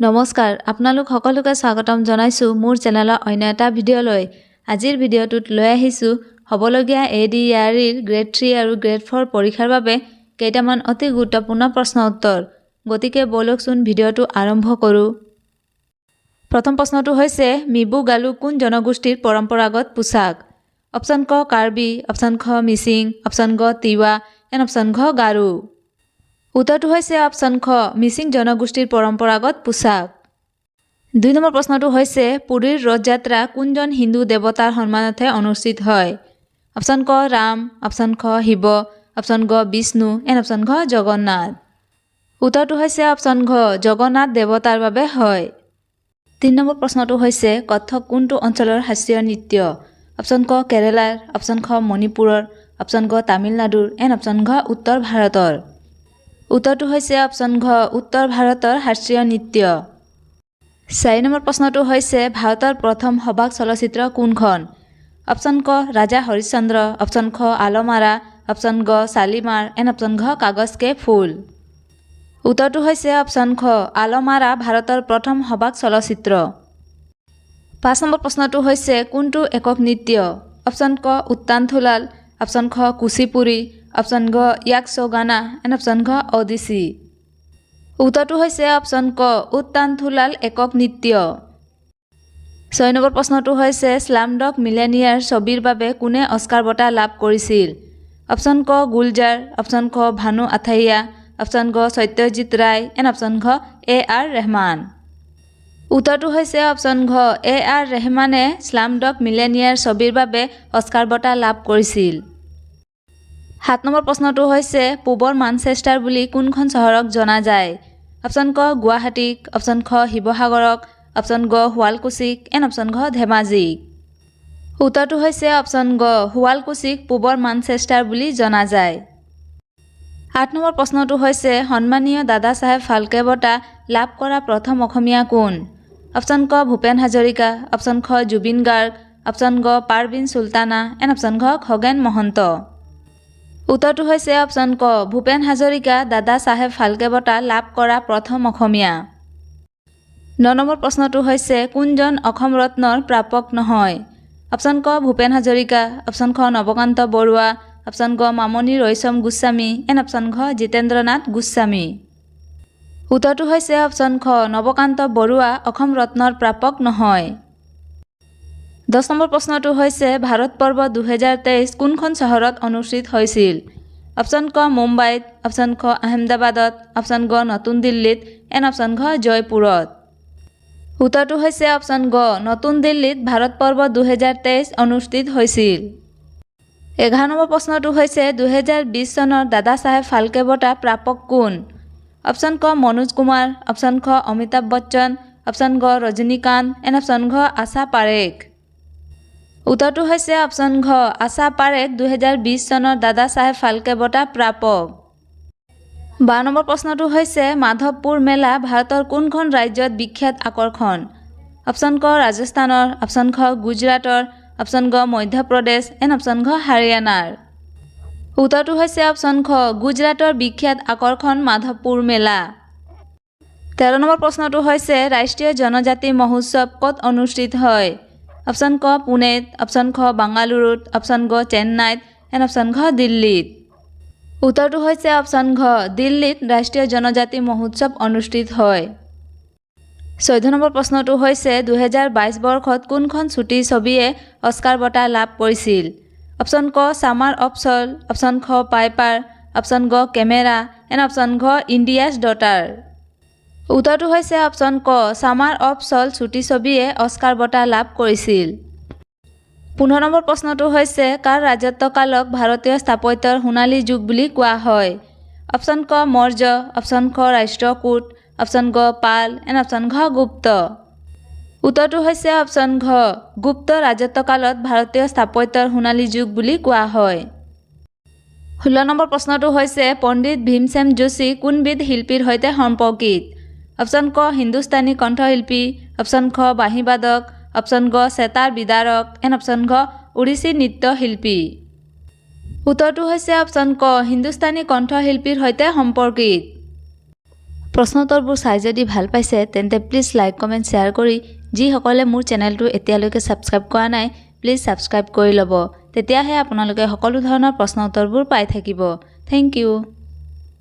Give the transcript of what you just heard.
নমস্কাৰ আপোনালোক সকলোকে স্বাগতম জনাইছো মোৰ চেনেলৰ অন্য এটা ভিডিঅ'লৈ। আজিৰ ভিডিঅ'টোত লৈ আহিছো হ'বলগীয়া ADAREৰ গ্ৰেড 3 আৰু গ্ৰেড 4 পৰীক্ষাৰ বাবে কেইটামান অতি গুৰুত্বপূৰ্ণ প্ৰশ্ন উত্তৰ। গতিকে বলকচোন ভিডিঅ'টো আৰম্ভ কৰোঁ। প্ৰথম প্ৰশ্নটো হৈছে মিবু গালু কোন জনগোষ্ঠীৰ পৰম্পৰাগত পোছাক? অপশ্যন ক কাৰ্বি, অপশ্যন খ মিচিং, অপশ্যন গ তিৱা এণ্ড অপশ্যন ঘ গাৰো। উত্তৰটো হৈছে অপশ্যন খ মিচিং জনগোষ্ঠীৰ পৰম্পৰাগত পোছাক। ২ নম্বৰ প্ৰশ্নটো হৈছে পুৰীৰ ৰথযাত্ৰা কোনজন হিন্দু দেৱতাৰ সন্মানতহে অনুষ্ঠিত হয়? অপশ্যন ক ৰাম, অপশ্যন খ শিৱ, অপশ্যন গ বিষ্ণু এণ্ড অপশ্যন ঘ জগন্নাথ। উত্তৰটো হৈছে অপশ্যন ঘ জগন্নাথ দেৱতাৰ বাবে হয়। ৩ নম্বৰ প্ৰশ্নটো হৈছে কথক কোনটো অঞ্চলৰ শাস্ত্ৰীয় নৃত্য? অপশ্যন ক কেৰেলাৰ, অপশ্যন খ মণিপুৰৰ, অপশ্যন গ তামিলনাডুৰ এণ্ড অপশ্যন ঘ উত্তৰ ভাৰতৰ। উত্তৰটো হৈছে অপশ্যন ঘ উত্তৰ ভাৰতৰ শাস্ত্ৰীয় নৃত্য। ৪ নম্বৰ প্ৰশ্নটো হৈছে ভাৰতৰ প্ৰথম সবাক চলচ্চিত্ৰ কোনখন? অপশ্যন ক ৰাজা হৰিশ্চন্দ্ৰ, অপশ্যন খ আলমাৰা, অপশ্যন গ শালিমাৰ এণ্ড অপশ্যন ঘ কাগজ কে ফুল। উত্তৰটো হৈছে অপশ্যন খ আলমাৰা ভাৰতৰ প্ৰথম সবাক চলচ্চিত্ৰ। ৫ নম্বৰ প্ৰশ্নটো হৈছে কোনটো একক নৃত্য? অপশ্যন ক উত্তানথুলাল, অপশ্যন খ কুচিপুড়ি, অপশ্যন গ য়াকশগানা এণ্ড অপশ্যন ঘ অডিচি। উত্তৰটো হৈছে অপশ্যন ক উত্তানথুলাল একক নৃত্য। ৬ নম্বৰ প্ৰশ্নটো হৈছে স্লামডগ মিলেনিয়াৰ ছবিৰ বাবে কোনে অস্কাৰ বঁটা লাভ কৰিছিল? অপশ্যন ক গুলজাৰ, অপশ্যন খ ভানু আথাইয়া, অপশ্যন গ সত্যজিৎ ৰায় এণ্ড অপশ্যন ঘ AR ৰেহমান। উত্তৰটো হৈছে অপশ্যন ঘ AR ৰেহমানে স্লামডগ মিলেনিয়াৰ ছবিৰ বাবে অস্কাৰ বঁটা লাভ কৰিছিল। ৭ নম্বৰ প্ৰশ্নটো হৈছে পূবৰ মানচেষ্টাৰ বুলি কোনখন চহৰক জনা যায়? অপশ্যন ক গুৱাহাটীক, অপশ্যন খ শিৱসাগৰক, অপশ্যন গ শুৱালকুছিক এণ্ড অপশ্যন ঘ ধেমাজিক। উত্তৰটো হৈছে অপশ্যন গ শুৱালকুছিক পূবৰ মানচেষ্টাৰ বুলি জনা যায়। ৮ নম্বৰ প্ৰশ্নটো হৈছে সন্মানীয় দাদা চাহেব ফাল্কে বঁটা লাভ কৰা প্ৰথম অসমীয়া কোন? অপশ্যন ক ভূপেন হাজৰিকা, অপশ্যন খ জুবিন গাৰ্গ, অপশ্যন গ পাৰবীন চুলতানা এণ্ড অপশ্যন ঘ খগেন মহন্ত। উত্তৰটো হৈছে অপশ্যন ক ভূপেন হাজৰিকা দাদা চাহেব ফাল্কে বঁটা লাভ কৰা প্ৰথম অসমীয়া। ৯ নম্বৰ প্ৰশ্নটো হৈছে কোনজন অসম ৰত্নৰ প্ৰাপক নহয়? অপশ্যন ক ভূপেন হাজৰিকা, অপশ্যন খ নৱকান্ত বৰুৱা, অপশ্যন গ মামণি ৰয়ছম গোস্বামী এণ্ড অপশ্যন ঘ জিতেন্দ্ৰ নাথ গোস্বামী। উত্তৰটো হৈছে অপশ্যন খ নৱকান্ত বৰুৱা অসম ৰত্নৰ প্ৰাপক নহয়। ১০ নম্বৰ প্ৰশ্নটো হৈছে ভাৰত পৰ্ব ২০২৩ কোনখন চহৰত অনুষ্ঠিত হৈছিল? অপশ্যন ক মুম্বাইত, অপশ্যন খ আহমেদাবাদত, অপশ্যন গ নতুন দিল্লীত এণ্ড অপশ্যন ঘ জয়পুৰত। উত্তৰটো হৈছে অপশ্যন গ নতুন দিল্লীত ভাৰত পৰ্ব ২০২৩ অনুষ্ঠিত হৈছিল। ১১ নম্বৰ প্ৰশ্নটো হৈছে ২০২০ চনৰ দাদা চাহেব ফাল্কে বঁটা প্ৰাপক কোন? অপশ্যন ক মনোজ কুমাৰ, অপশ্যন খ অমিতাভ বচ্চন, অপশ্যন গ ৰজনীকান্ত এণ্ড অপশ্যন ঘ আশা পাৰেখ। উত্তৰটো হৈছে অপশ্যন ঘ আশা পাৰেখ ২০২০ চনৰ দাদা চাহেব ফাল্কে বঁটা প্ৰাপক। ১২ নম্বৰ প্ৰশ্নটো হৈছে মাধৱপুৰ মেলা ভাৰতৰ কোনখন ৰাজ্যত বিখ্যাত আকৰ্ষণ? অপশ্যন ক ৰাজস্থানৰ, অপশ্যন খ গুজৰাটৰ, অপশ্যন গ মধ্যপ্ৰদেশ এণ্ড অপশ্যন ঘ হাৰিয়ানাৰ। উত্তৰটো হৈছে অপশ্যন খ গুজৰাটৰ বিখ্যাত আকৰ্ষণ মাধৱপুৰ মেলা। ১৩ নম্বৰ প্ৰশ্নটো হৈছে ৰাষ্ট্ৰীয় জনজাতি মহোৎসৱ ক'ত অনুষ্ঠিত হয়? অপশ্যন ক পুনেত, অপশ্যন খ বাংগালুৰুত, অপশ্যন গ চেন্নাইত এণ্ড অপশ্যন ঘ দিল্লীত। উত্তৰটো হৈছে অপশ্যন ঘ দিল্লীত ৰাষ্ট্ৰীয় জনজাতি মহোৎসৱ অনুষ্ঠিত হয়। ১৪ নম্বৰ প্ৰশ্নটো হৈছে ২০২২ বৰ্ষত কোনখন ছুটি ছবিয়ে অস্কাৰ বঁটা লাভ কৰিছিল? অপশ্যন ক ছামাৰ অফ চল, অপশ্যন খ পাইপাৰ, অপশ্যন গ কেমেৰা এণ্ড অপশ্যন ঘ ইণ্ডিয়াছ ডটাৰ। উত্তৰটো হৈছে অপশ্যন ক ছামাৰ অফ চল ছুটি ছবিয়ে অস্কাৰ বঁটা লাভ কৰিছিল। ১৫ নম্বৰ প্ৰশ্নটো হৈছে কাৰ ৰাজত্বকালক ভাৰতীয় স্থাপত্যৰ সোণালী যুগ বুলি কোৱা হয়? অপশ্যন ক মৌৰ্য, অপশ্যন খ ৰাষ্ট্ৰকূট, অপশ্যন গ পাল এণ্ড অপশ্যন ঘ গুপ্ত। উত্তৰটো হৈছে অপশ্যন ঘ গুপ্ত ৰাজত্বকালত ভাৰতীয় স্থাপত্যৰ সোণালী যুগ বুলি কোৱা হয়। ১৬ নম্বৰ প্ৰশ্নটো হৈছে পণ্ডিত ভীমসেন যোশী কোনবিধ শিল্পীৰ সৈতে সম্পৰ্কিত? অপশ্যন ক হিন্দুস্তানী কণ্ঠশিল্পী, অপশ্যন খ বাঁহীবাদক, অপশ্যন গ সেতাৰ বিদাৰক এণ্ড অপশ্যন ঘ ওড়িশী নৃত্যশিল্পী। উত্তৰটো হৈছে অপশ্যন ক হিন্দুস্তানী কণ্ঠশিল্পীৰ সৈতে সম্পৰ্কিত। প্ৰশ্নোত্তৰবোৰ চাই যদি ভাল পাইছে তেন্তে প্লিজ লাইক কমেণ্ট শ্বেয়াৰ কৰি যিসকলে মোৰ চেনেলটো এতিয়ালৈকে ছাবস্ক্ৰাইব কৰা নাই প্লিজ ছাবস্ক্ৰাইব কৰি ল'ব তেতিয়াহে আপোনালোকে সকলো ধৰণৰ প্ৰশ্নোত্তৰবোৰ পাই থাকিব। Thank U.